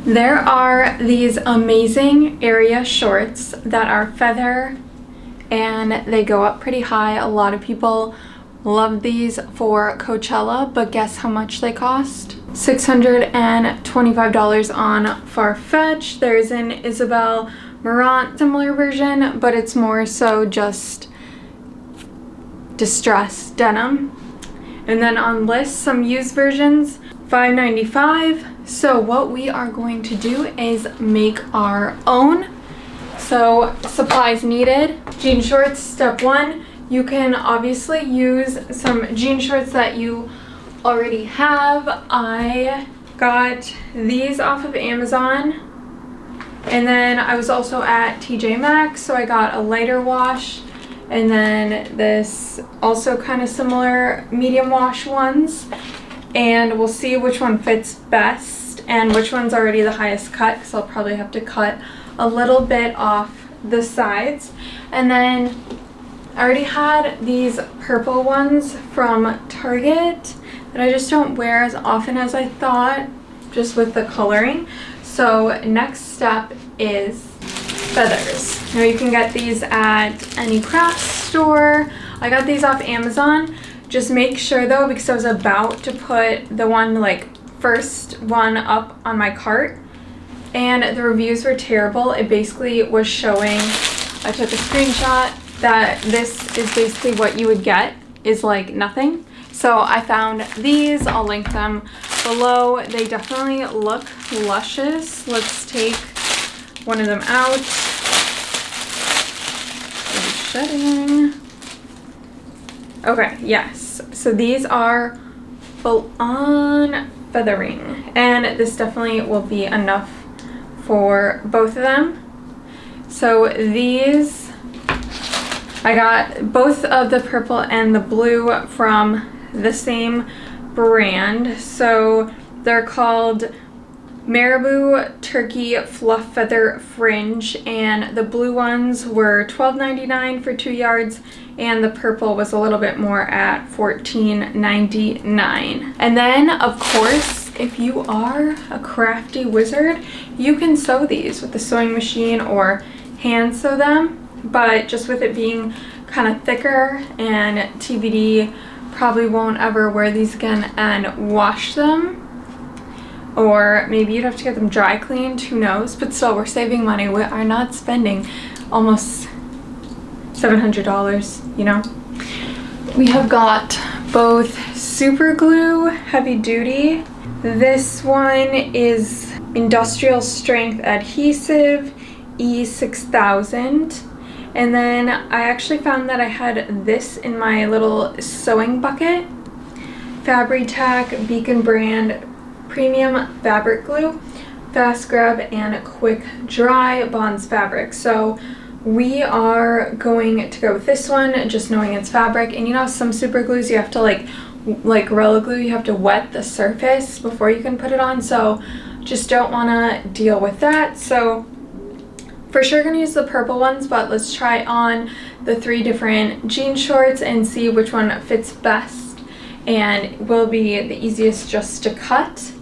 There are these amazing area shorts that are feather and they go up pretty high. A lot of people love these for Coachella, but guess how much they cost? $625 on Farfetch. There's an Isabel Marant similar version, but it's more so just distressed denim. And then on list, some used versions, $5.95. So what we are going to do is make our own. So supplies needed. Jean shorts, step one. You can obviously use some jean shorts that you already have. I got these off of Amazon. And then I was also at TJ Maxx, so I got a lighter wash. And then this also kind of similar medium wash ones. And we'll see which one fits best and which one's already the highest cut, because I'll probably have to cut a little bit off the sides. And then I already had these purple ones from Target that I just don't wear as often as I thought, just with the coloring. So next step is feathers. Now you can get these at any craft store. I got these off Amazon. Just make sure though, because I was about to put the one first one up on my cart and the reviews were terrible. It basically was showing, I took a screenshot, that this is basically what you would get is nothing. So I found these. I'll link them below. They definitely look luscious. Let's take one of them out. Shedding. Okay, yes. So these are full on feathering, and this definitely will be enough for both of them. So these, I got both of the purple and the blue from the same brand. So they're called Marabou Turkey Fluff Feather Fringe, and the blue ones were $12.99 for 2 yards, and the purple was a little bit more at $14.99. And then, of course, if you are a crafty wizard, you can sew these with the sewing machine or hand sew them, but just with it being kind of thicker, and TBD probably won't ever wear these again and wash them. Or maybe you'd have to get them dry cleaned, who knows? But still, we're saving money. We are not spending almost $700, you know? We have got both super glue, heavy duty. This one is industrial strength adhesive, E6000. And then I actually found that I had this in my little sewing bucket. Fabri-tac Beacon brand premium fabric glue, fast grab and quick dry bonds fabric. So we are going to go with this one, just knowing it's fabric. And you know, some super glues you have to like Gorilla Glue, you have to wet the surface before you can put it on. So just don't want to deal with that. So for sure gonna use the purple ones, but let's try on the 3 different jean shorts and see which one fits best and will be the easiest just to cut.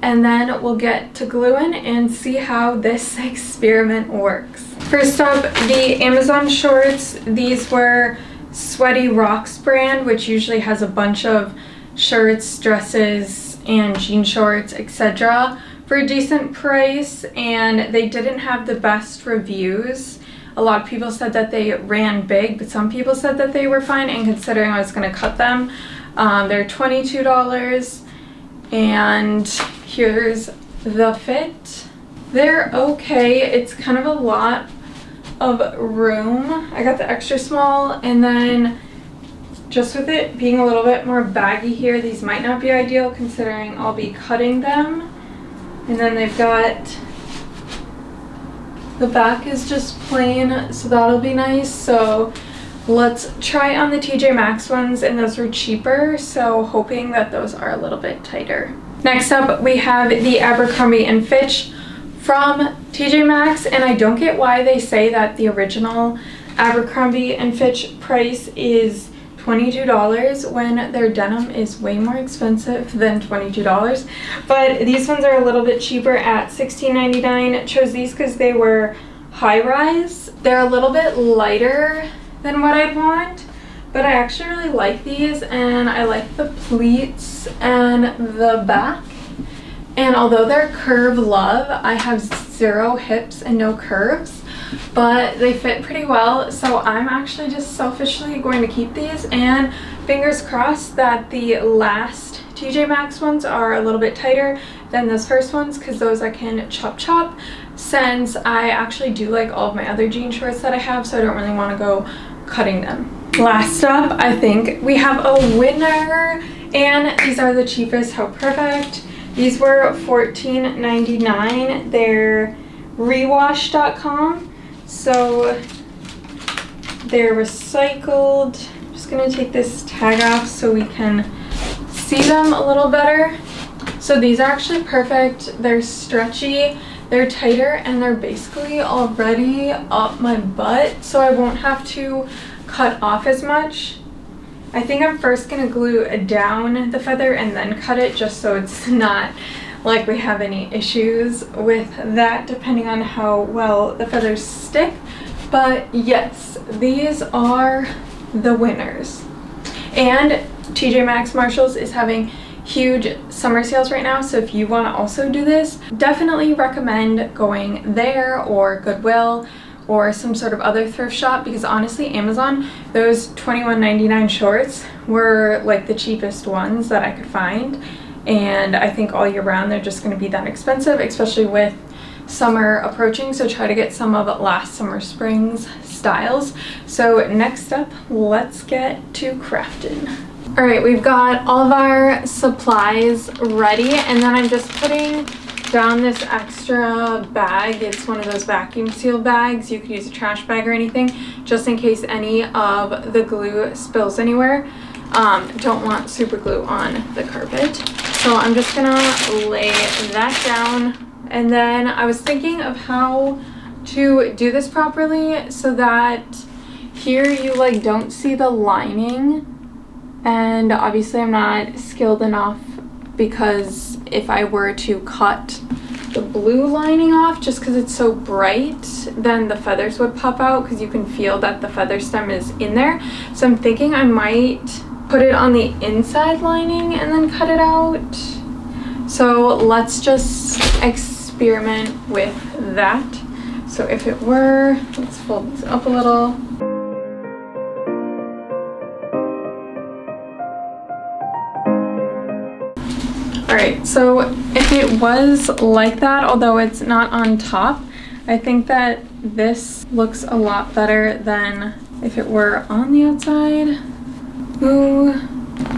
And then we'll get to gluing and see how this experiment works. First up, the Amazon shorts. These were Sweaty Rocks brand, which usually has a bunch of shirts, dresses, and jean shorts, etc. for a decent price, and they didn't have the best reviews. A lot of people said that they ran big, but some people said that they were fine, and considering I was going to cut them, they're $22. And here's the fit. They're okay. It's kind of a lot of room. I got the extra small, and then just with it being a little bit more baggy here, these might not be ideal considering I'll be cutting them. And then they've got, the back is just plain, so that'll be nice. So let's try on the TJ Maxx ones, and those were cheaper, so hoping that those are a little bit tighter. Next up, we have the Abercrombie & Fitch from TJ Maxx, and I don't get why they say that the original Abercrombie & Fitch price is $22 when their denim is way more expensive than $22. But these ones are a little bit cheaper at $16.99. Chose these because they were high-rise. They're a little bit lighter than what I'd want, but I actually really like these, and I like the pleats and the back. And although they're curve love, I have zero hips and no curves, but they fit pretty well. So I'm actually just selfishly going to keep these, and fingers crossed that the last TJ Maxx ones are a little bit tighter than those first ones, because those I can chop, since I actually do like all of my other jean shorts that I have, so I don't really want to go cutting them. Last up, I think we have a winner, and these are the cheapest. How perfect. These were $14.99. They're rewash.com, so they're recycled. I'm just gonna take this tag off so we can see them a little better. So these are actually perfect. They're stretchy, they're tighter, and they're basically already up my butt, so I won't have to cut off as much. I think I'm first gonna glue down the feather and then cut it, just so it's not like we have any issues with that, depending on how well the feathers stick. But yes, these are the winners. And TJ Maxx Marshalls is having huge summer sales right now, so if you want to also do this, definitely recommend going there or Goodwill or some sort of other thrift shop, because honestly, Amazon, those $21.99 shorts were like the cheapest ones that I could find, and I think all year round they're just going to be that expensive, especially with summer approaching. So try to get some of last summer spring's styles. So next up, let's get to crafting. All right, we've got all of our supplies ready, and then I'm just putting down this extra bag. It's one of those vacuum seal bags. You could use a trash bag or anything, just in case any of the glue spills anywhere. Don't want super glue on the carpet. So I'm just gonna lay that down. And then I was thinking of how to do this properly so that here you like don't see the lining. And obviously I'm not skilled enough, because if I were to cut the blue lining off just because it's so bright, then the feathers would pop out, because you can feel that the feather stem is in there. So I'm thinking I might put it on the inside lining and then cut it out. So let's just experiment with that. So if it were, let's fold this up a little. Alright, so if it was like that, although it's not on top, I think that this looks a lot better than if it were on the outside. Ooh,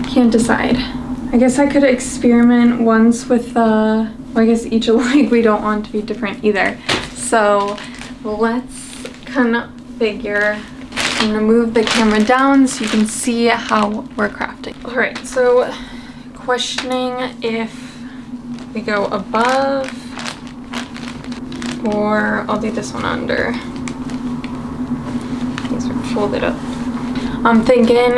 can't decide. I guess I could experiment once with well, I guess each alike we don't want to be different either. So let's configure. I'm gonna move the camera down so you can see how we're crafting. Alright, so questioning if we go above, or I'll do this one under. These are folded up. I'm thinking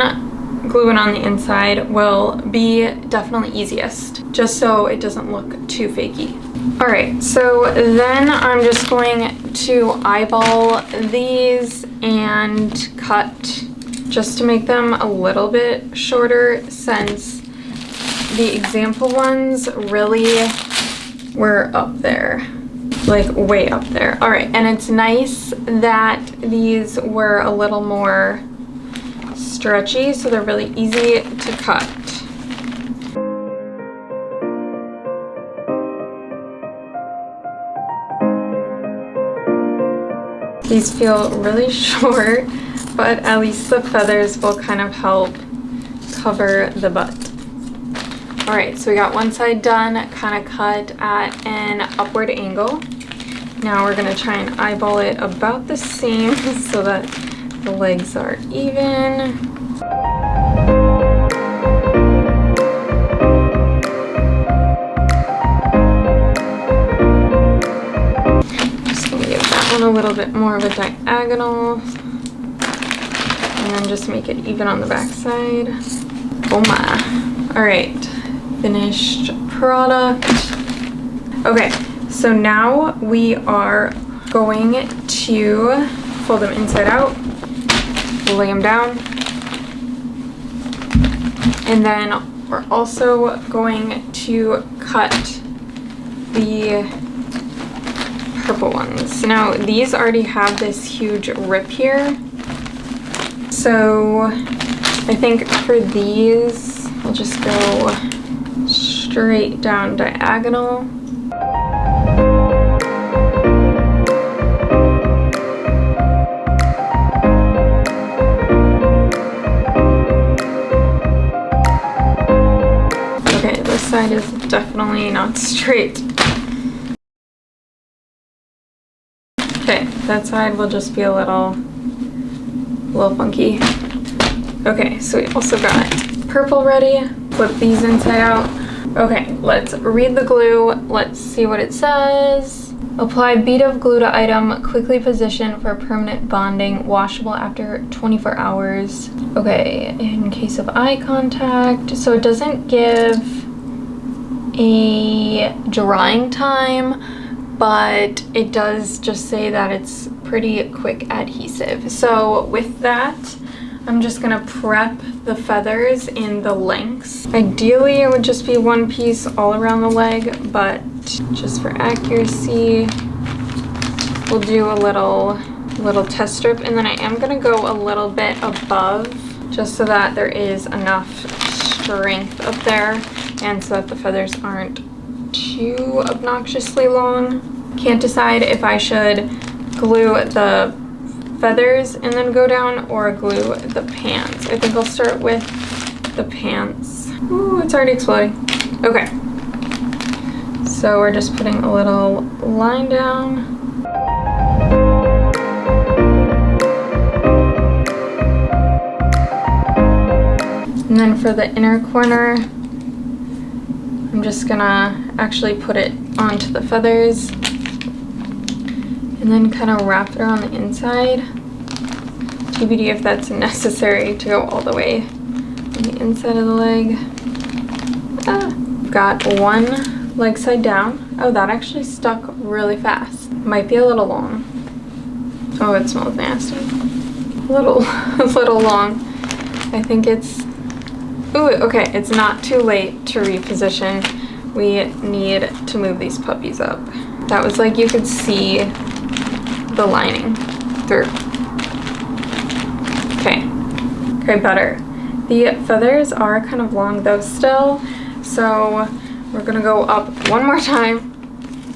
gluing on the inside will be definitely easiest, just so it doesn't look too fakey. Alright, so then I'm just going to eyeball these and cut just to make them a little bit shorter, since the example ones really were up there, like way up there. All right, and it's nice that these were a little more stretchy, so they're really easy to cut. These feel really short, but at least the feathers will kind of help cover the butt. Alright, so we got one side done, kind of cut at an upward angle. Now we're going to try and eyeball it about the same so that the legs are even. Just going to give that one a little bit more of a diagonal. And then just make it even on the back side. Oh my. All right, finished product. Okay, so now we are going to fold them inside out, lay them down, and then we're also going to cut the purple ones. Now these already have this huge rip here, so I think for these I'll just go straight down diagonal. Okay, this side is definitely not straight. Okay, that side will just be a little funky. Okay, so we also got purple ready. Flip these inside out. Okay, let's read the glue. Let's see what it says. Apply bead of glue to item, quickly position for permanent bonding, washable after 24 hours. Okay, in case of eye contact. So it doesn't give a drying time, but it does just say that it's pretty quick adhesive. So with that, I'm just gonna prep the feathers in the lengths. Ideally, it would just be one piece all around the leg, but just for accuracy, we'll do a little test strip, and then I am gonna go a little bit above just so that there is enough strength up there and so that the feathers aren't too obnoxiously long. Can't decide if I should glue the feathers and then go down or glue the pants. I think I'll start with the pants. Ooh, it's already exploding. Okay. So we're just putting a little line down. And then for the inner corner, I'm just gonna actually put it onto the feathers and then kind of wrap it around the inside. TBD if that's necessary to go all the way on the inside of the leg. Got one leg side down. Oh, that actually stuck really fast. Might be a little long. Oh, it smells nasty. A little long. I think it's, ooh, okay, it's not too late to reposition. We need to move these puppies up. That was like you could see the lining through. Okay, better. The feathers are kind of long though still, so we're gonna go up one more time.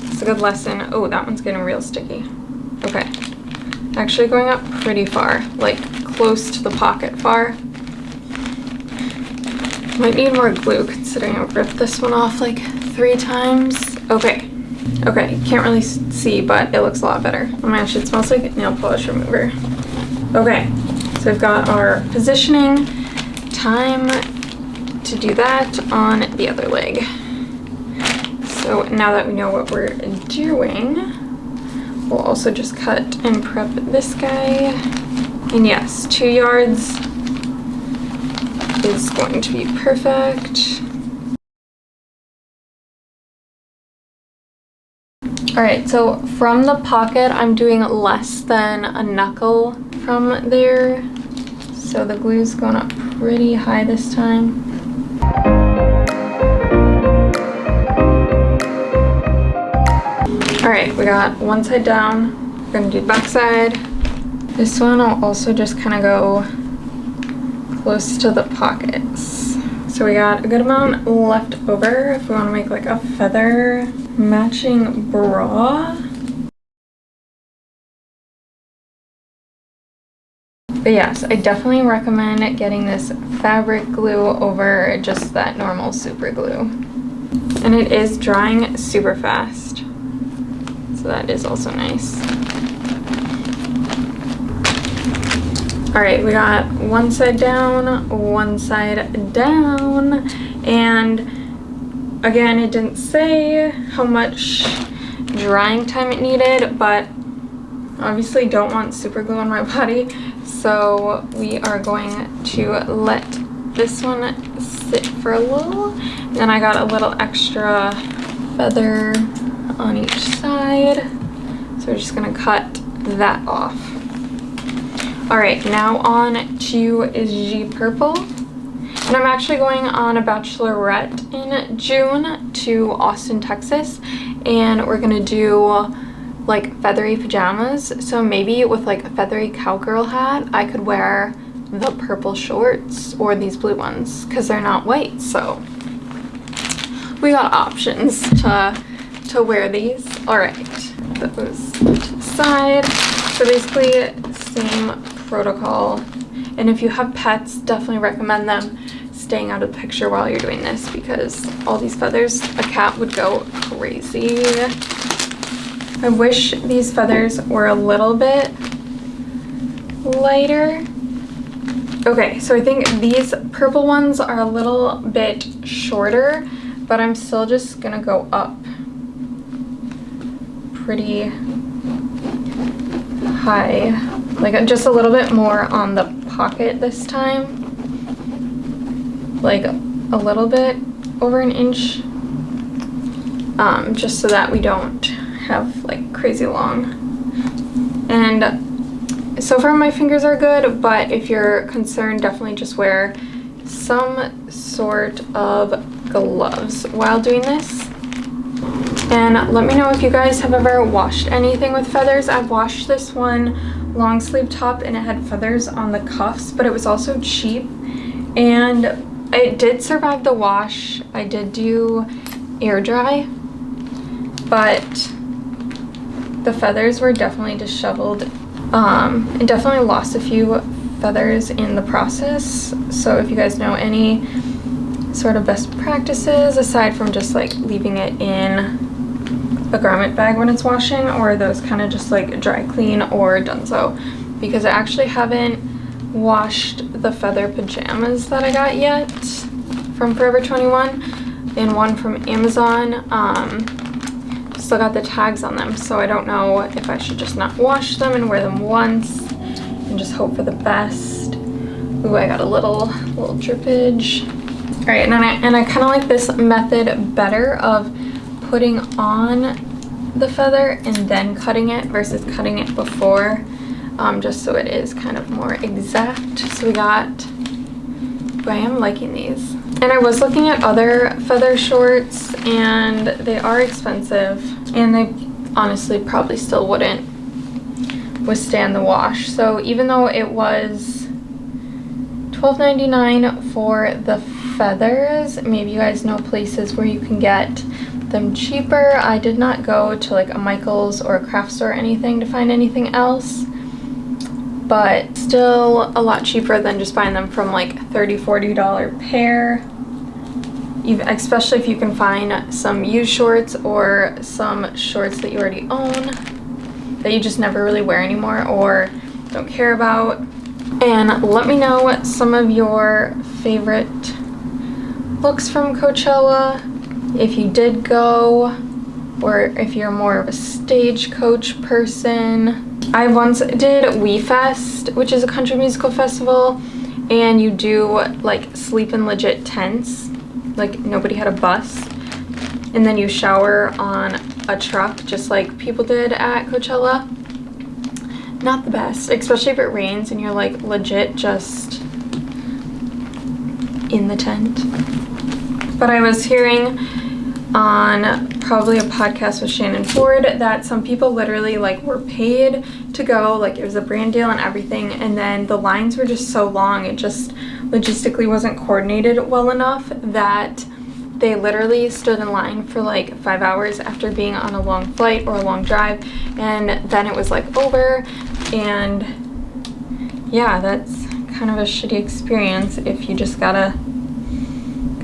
It's a good lesson. Oh, that one's getting real sticky. Okay, actually going up pretty far, like close to the pocket far. Might need more glue considering I ripped this one off like 3 times. Okay, can't really see, but it looks a lot better. Oh my gosh, it smells like nail polish remover. Okay, so we've got our positioning. Time to do that on the other leg. So now that we know what we're doing, we'll also just cut and prep this guy. And yes, 2 yards is going to be perfect. All right, so from the pocket, I'm doing less than a knuckle from there. So the glue's going up pretty high this time. All right, we got one side down. We're gonna do back side. This one I'll also just kind of go close to the pockets. So we got a good amount left over if we want to make like a feather matching bra. But yes, I definitely recommend getting this fabric glue over just that normal super glue. And it is drying super fast, so that is also nice. All right, we got one side down, and again, it didn't say how much drying time it needed, but obviously don't want super glue on my body, so we are going to let this one sit for a little. And then I got a little extra feather on each side, so we're just gonna cut that off. All right, now on to G Purple. And I'm actually going on a bachelorette in June to Austin, Texas, and we're gonna do like feathery pajamas. So maybe with like a feathery cowgirl hat, I could wear the purple shorts or these blue ones because they're not white. So we got options to wear these. All right, put those to the side. So basically same protocol. And if you have pets, definitely recommend them staying out of the picture while you're doing this because all these feathers, a cat would go crazy. I wish these feathers were a little bit lighter. Okay, so I think these purple ones are a little bit shorter, but I'm still just gonna go up pretty high, like just a little bit more on the pocket this time, like a little bit over an inch, just so that we don't have like crazy long. And so far my fingers are good, but if you're concerned, definitely just wear some sort of gloves while doing this. And let me know if you guys have ever washed anything with feathers. I've washed this one long sleeve top and it had feathers on the cuffs, but it was also cheap and it did survive the wash. I did do air dry, but the feathers were definitely disheveled. It definitely lost a few feathers in the process. So if you guys know any sort of best practices aside from just like leaving it in a garment bag when it's washing, or those kind of just like dry clean or done so, because I actually haven't washed the feather pajamas that I got yet from Forever 21 and one from Amazon. Still got the tags on them, so I don't know if I should just not wash them and wear them once and just hope for the best. Ooh, I got a little drippage. All right, and I kind of like this method better of putting on the feather and then cutting it versus cutting it before, just so it is kind of more exact. So we got, I am liking these. And I was looking at other feather shorts and they are expensive and they honestly probably still wouldn't withstand the wash. So even though it was $12.99 for the feathers, maybe you guys know places where you can get them cheaper. I did not go to like a Michael's or a craft store or anything to find anything else, but still a lot cheaper than just buying them from like $30-40 pair. Especially if you can find some used shorts or some shorts that you already own that you just never really wear anymore or don't care about. And let me know some of your favorite looks from Coachella, if you did go, or if you're more of a stagecoach person. I once did WeFest, which is a country musical festival, and you do like sleep in legit tents, like nobody had a bus, and then you shower on a truck just like people did at Coachella. Not the best, especially if it rains and you're like legit just in the tent. But I was hearing on probably a podcast with Shannon Ford that some people literally like were paid to go, like it was a brand deal and everything, and then the lines were just so long, it just logistically wasn't coordinated well enough that they literally stood in line for like 5 hours after being on a long flight or a long drive, and then it was like over. And yeah, that's kind of a shitty experience if you just got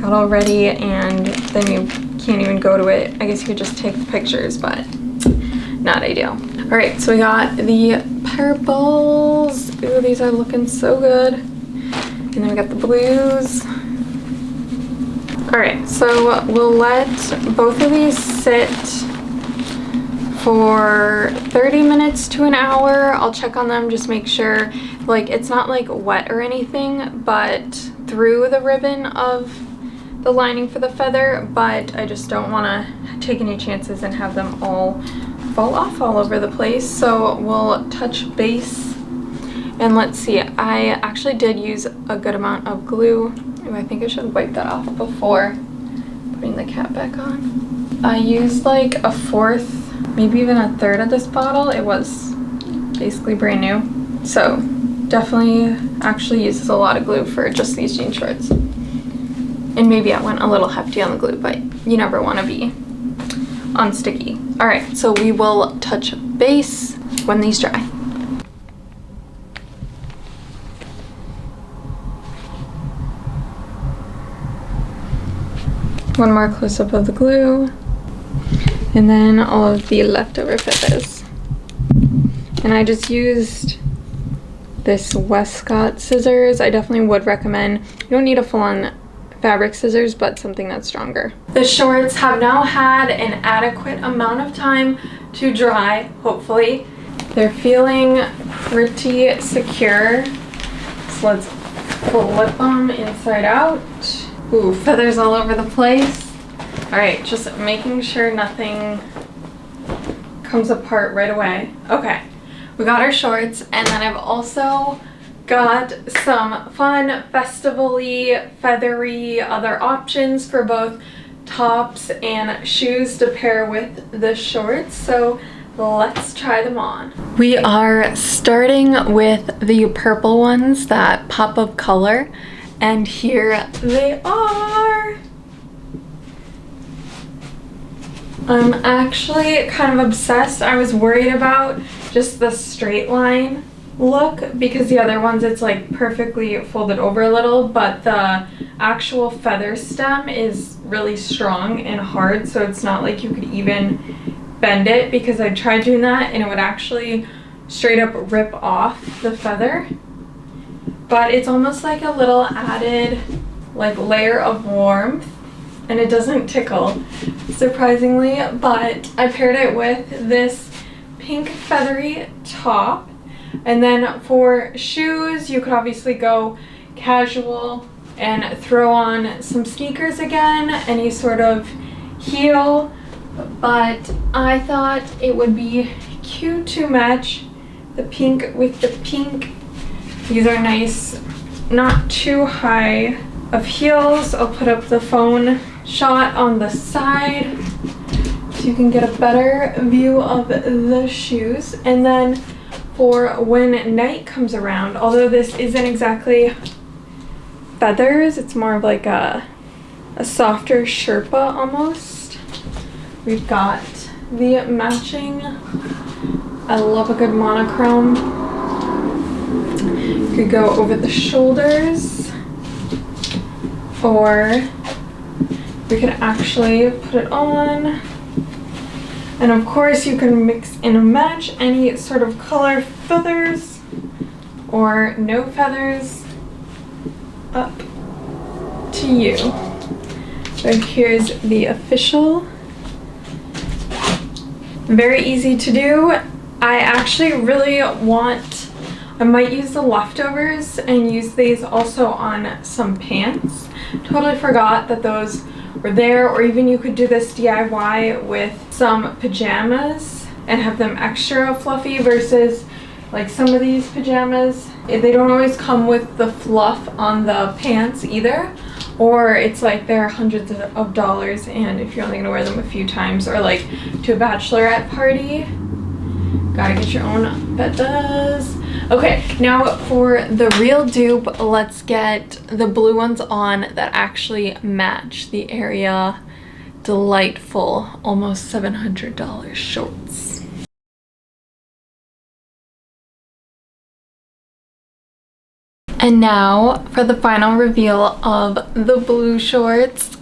all ready and then you can't even go to it. I guess you could just take the pictures, but not ideal. All right, so we got the purples. Ooh, these are looking so good. And then we got the blues. All right, so we'll let both of these sit for 30 minutes to an hour. I'll check on them, just make sure like it's not like wet or anything, but through the ribbon of the lining for the feather, but I just don't want to take any chances and have them all fall off all over the place. So we'll touch base, and let's see, I actually did use a good amount of glue. Ooh, I think I should wipe that off before putting the cap back on. I used like a fourth, maybe even a third of this bottle. It was basically brand new, so definitely actually uses a lot of glue for just these jean shorts. And maybe I went a little hefty on the glue, but you never want to be unsticky. All right, so we will touch base when these dry. One more close-up of the glue, and then all of the leftover feathers. And I just used this Westcott scissors. I definitely would recommend, you don't need a full-on fabric scissors, but something that's stronger. The shorts have now had an adequate amount of time to dry, hopefully. They're feeling pretty secure. So let's flip them inside out. Ooh, feathers all over the place. All right, just making sure nothing comes apart right away. Okay, we got our shorts, and then I've also got some fun, festival-y, feathery other options for both tops and shoes to pair with the shorts. So let's try them on. We are starting with the purple ones, that pop of color, and here they are. I'm actually kind of obsessed. I was worried about just the straight line look because the other ones it's like perfectly folded over a little, but the actual feather stem is really strong and hard, so it's not like you could even bend it, because I tried doing that and it would actually straight up rip off the feather. But it's almost like a little added like layer of warmth, and it doesn't tickle, surprisingly. But I paired it with this pink feathery top. And then for shoes, you could obviously go casual and throw on some sneakers again, any sort of heel. But I thought it would be cute to match the pink with the pink. These are nice, not too high of heels. I'll put up the phone shot on the side so you can get a better view of the shoes. And then for when night comes around, although this isn't exactly feathers, it's more of like a softer Sherpa almost. We've got the matching, I love a good monochrome. You could go over the shoulders, or we could actually put it on. And of course you can mix and match any sort of color, feathers or no feathers, up to you. So here's the official. Very easy to do. I actually really I might use the leftovers and use these also on some pants. Totally forgot that those were there. Or even you could do this DIY with some pajamas and have them extra fluffy versus like some of these pajamas. They don't always come with the fluff on the pants either, or it's like they're hundreds of dollars, and if you're only gonna wear them a few times, or like to a bachelorette party, gotta get your own feathers. Okay, now for the real dupe, let's get the blue ones on that actually match the area. Delightful, almost $700 shorts. And now for the final reveal of the blue shorts.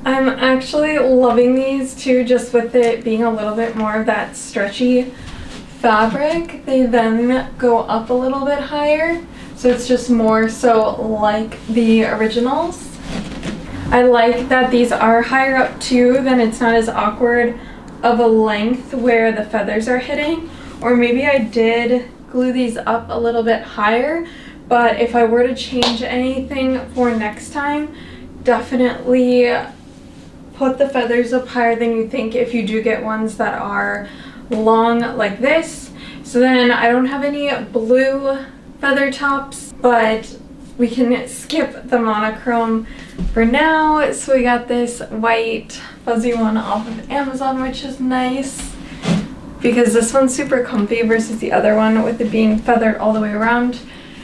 I'm actually loving these too, just with it being a little bit more of that stretchy fabric. They then go up a little bit higher, so it's just more so like the originals. I like that these are higher up too, then it's not as awkward of a length where the feathers are hitting, or maybe I did glue these up a little bit higher, but if I were to change anything for next time, definitely put the feathers up higher than you think if you do get ones that are long like this. So then I don't have any blue feather tops, but we can skip the monochrome for now. So we got this white fuzzy one off of Amazon, which is nice because this one's super comfy versus the other one with it being feathered all the way around.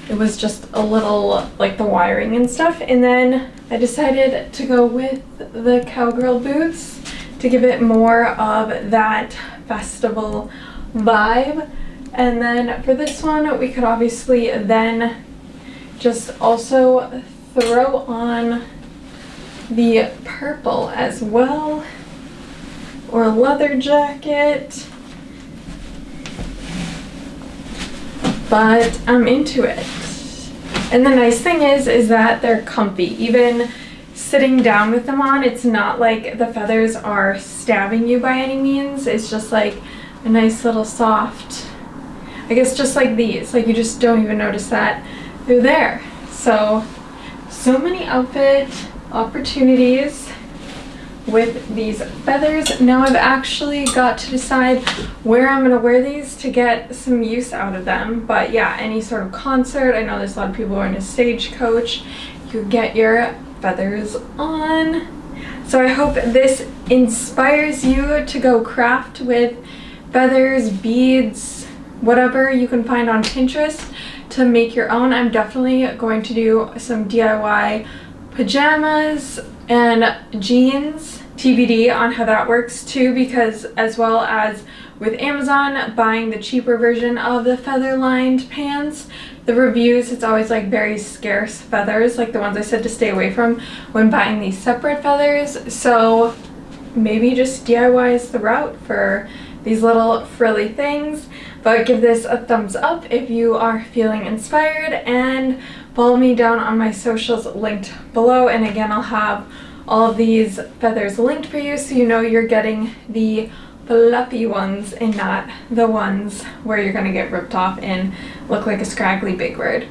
It was just a little like the wiring and stuff. And then I decided to go with the cowgirl boots to give it more of that festival vibe. And then for this one, we could obviously then just also throw on the purple as well, or a leather jacket. But I'm into it. And the nice thing is that they're comfy. Even sitting down with them on, it's not like the feathers are stabbing you by any means. It's just like a nice little soft, I guess just like these. Like you just don't even notice that they're there. So many outfit opportunities with these feathers. Now I've actually got to decide where I'm gonna wear these to get some use out of them. But yeah, any sort of concert, I know there's a lot of people going to Stagecoach, you get your feathers on. So I hope this inspires you to go craft with feathers, beads, whatever you can find on Pinterest to make your own. I'm definitely going to do some DIY pajamas and jeans, TBD on how that works too, because as well as with Amazon buying the cheaper version of the feather lined pants, the reviews, it's always like very scarce feathers, like the ones I said to stay away from when buying these separate feathers. So maybe just DIY is the route for these little frilly things. But give this a thumbs up if you are feeling inspired, and follow me down on my socials linked below. And again, I'll have all of these feathers linked for you so you know you're getting the fluffy ones and not the ones where you're gonna get ripped off and look like a scraggly big bird.